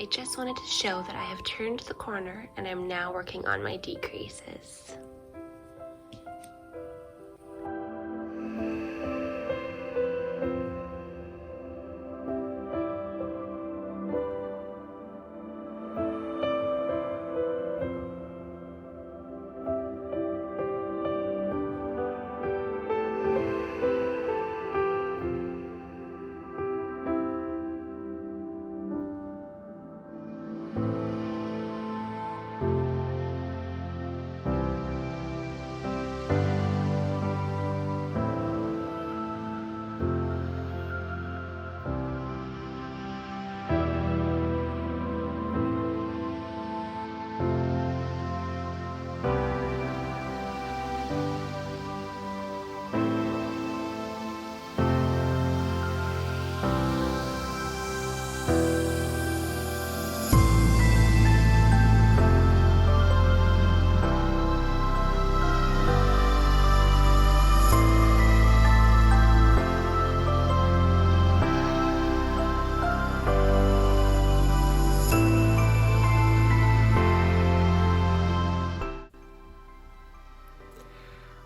I just wanted to show that I have turned the corner and I'm now working on my decreases.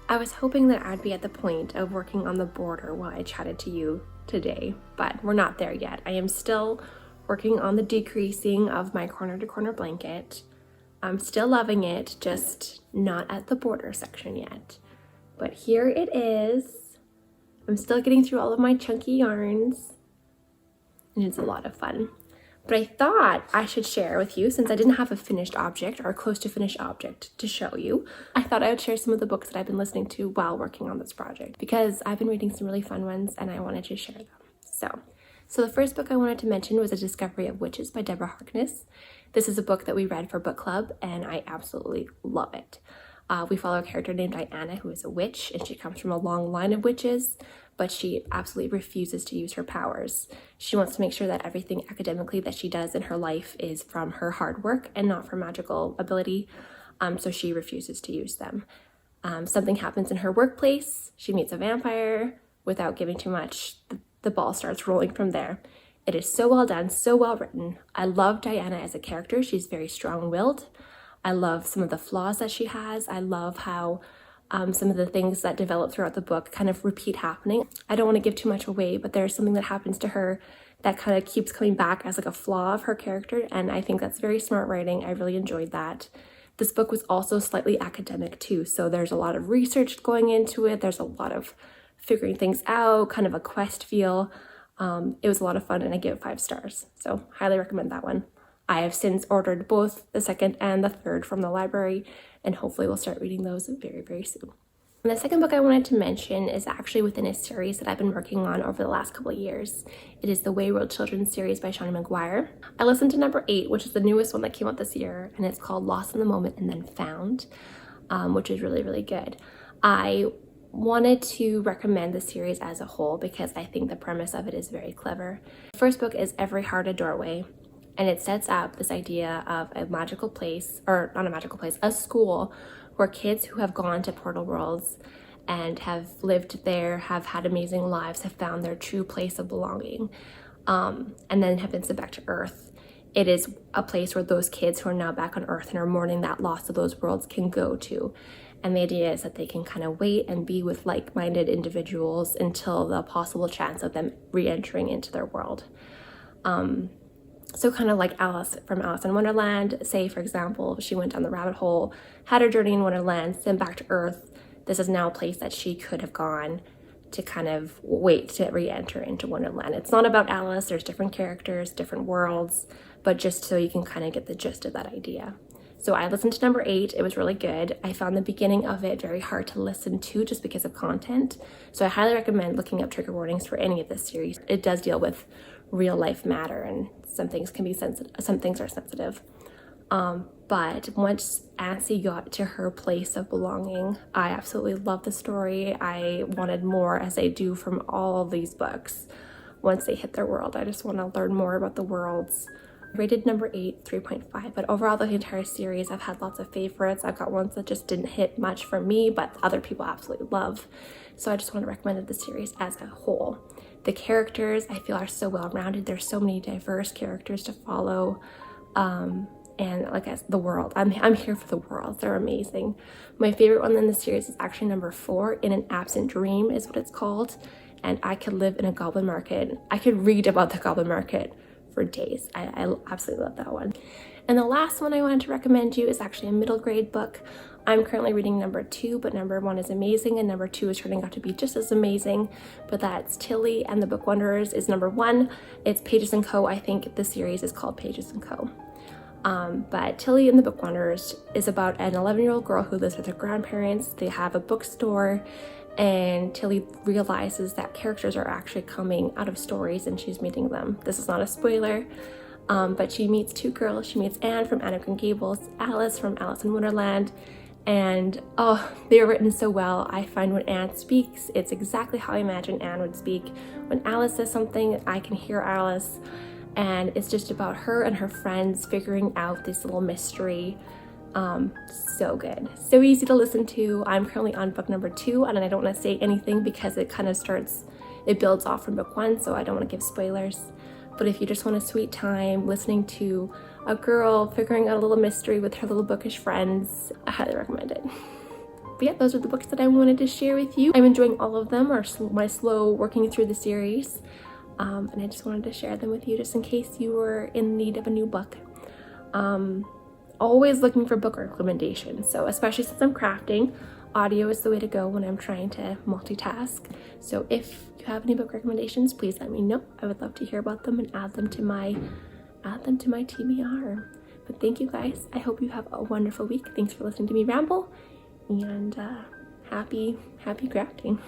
I was hoping that I'd be at the point of working on the border while I chatted to you today, but we're not there yet. I am still working on the decreasing of my corner to corner blanket. I'm still loving it, just not at the border section yet. But here it is. I'm still getting through all of my chunky yarns, and it's a lot of fun. But I thought I should share with you, since I didn't have a finished object or a close to finished object to show you, I thought I would share some of the books that I've been listening to while working on this project, because I've been reading some really fun ones and I wanted to share them. So the first book I wanted to mention was A Discovery of Witches by Deborah Harkness. This is a book that we read for book club and I absolutely love it. We follow a character named Diana who is a witch, and she comes from a long line of witches, but she absolutely refuses to use her powers. She wants to make sure that everything academically that she does in her life is from her hard work and not from magical ability, so she refuses to use them. Something happens in her workplace. She meets a vampire. Without giving too much, the ball starts rolling from there. It is so well done, so well written. I love Diana as a character. She's very strong-willed. I love some of the flaws that she has. I love how some of the things that develop throughout the book kind of repeat happening. I don't want to give too much away, but there's something that happens to her that kind of keeps coming back as like a flaw of her character, and I think that's very smart writing. I really enjoyed that. This book was also slightly academic too, so there's a lot of research going into it. There's a lot of figuring things out, kind of a quest feel. It was a lot of fun, and I give it 5 stars, so highly recommend that one. I have since ordered both the second and the third from the library, and hopefully we'll start reading those very, very soon. And the second book I wanted to mention is actually within a series that I've been working on over the last couple of years. It is the Wayward Children series by Shawnee McGuire. I listened to number 8, which is the newest one that came out this year, and it's called Lost in the Moment and Then Found, which is really, really good. I wanted to recommend the series as a whole because I think the premise of it is very clever. The first book is Every Heart a Doorway, and it sets up this idea of a magical place, or not a magical place, a school where kids who have gone to portal worlds and have lived there, have had amazing lives, have found their true place of belonging, and then have been sent back to Earth. It is a place where those kids who are now back on Earth and are mourning that loss of those worlds can go to. And the idea is that they can kind of wait and be with like-minded individuals until the possible chance of them re-entering into their world. So kind of like Alice from Alice in Wonderland. Say, for example, she went down the rabbit hole, had her journey in Wonderland, sent back to Earth. This is now a place that she could have gone to kind of wait to re-enter into Wonderland. It's not about Alice. There's different characters, different worlds, but just so you can kind of get the gist of that idea. So I listened to number 8. It was really good. I found the beginning of it very hard to listen to just because of content. So I highly recommend looking up trigger warnings for any of this series. It does deal with real life matter, and some things can be sensitive, some things are sensitive. But once Ansi got to her place of belonging, I absolutely loved the story. I wanted more, as I do from all of these books. Once they hit their world, I just want to learn more about the worlds. Rated number 8, 3.5, but overall the entire series I've had lots of favorites. I've got ones that just didn't hit much for me, but other people absolutely love. So I just want to recommend the series as a whole. The characters I feel are so well rounded. There's so many diverse characters to follow. And like the world. I'm here for the world. They're amazing. My favorite one in the series is actually number 4, In an Absent Dream is what it's called. And I could live in a goblin market. I could read about the goblin market for days. I absolutely love that one. And the last one I wanted to recommend you is actually a middle grade book. I'm currently reading number 2, but number 1 is amazing and number 2 is turning out to be just as amazing. But that's Tilly and the Book Wanderers is number 1. It's Pages & Co. I think the series is called Pages & Co. But Tilly and the Book Wanderers is about an 11-year-old girl who lives with her grandparents. They have a bookstore, and Tilly realizes that characters are actually coming out of stories and she's meeting them. This is not a spoiler, but she meets 2 girls. She meets Anne from Anne of Green Gables, Alice from Alice in Wonderland, and oh, they're written so well. I find when Anne speaks, it's exactly how I imagine Anne would speak. When Alice says something, I can hear Alice. And it's just about her and her friends figuring out this little mystery. So good, so easy to listen to. I'm currently on book number 2, and I don't want to say anything because it kind of it builds off from book 1, so I don't want to give spoilers. But if you just want a sweet time listening to a girl figuring out a little mystery with her little bookish friends, I highly recommend it. But yeah, those are the books that I wanted to share with you. I'm enjoying all of them, or my slow working through the series. And I just wanted to share them with you just in case you were in need of a new book. Always looking for book recommendations. So especially since I'm crafting, audio is the way to go when I'm trying to multitask. So if you have any book recommendations, please let me know. I would love to hear about them and add them to my TBR. But thank you guys. I hope you have a wonderful week. Thanks for listening to me ramble, and happy crafting.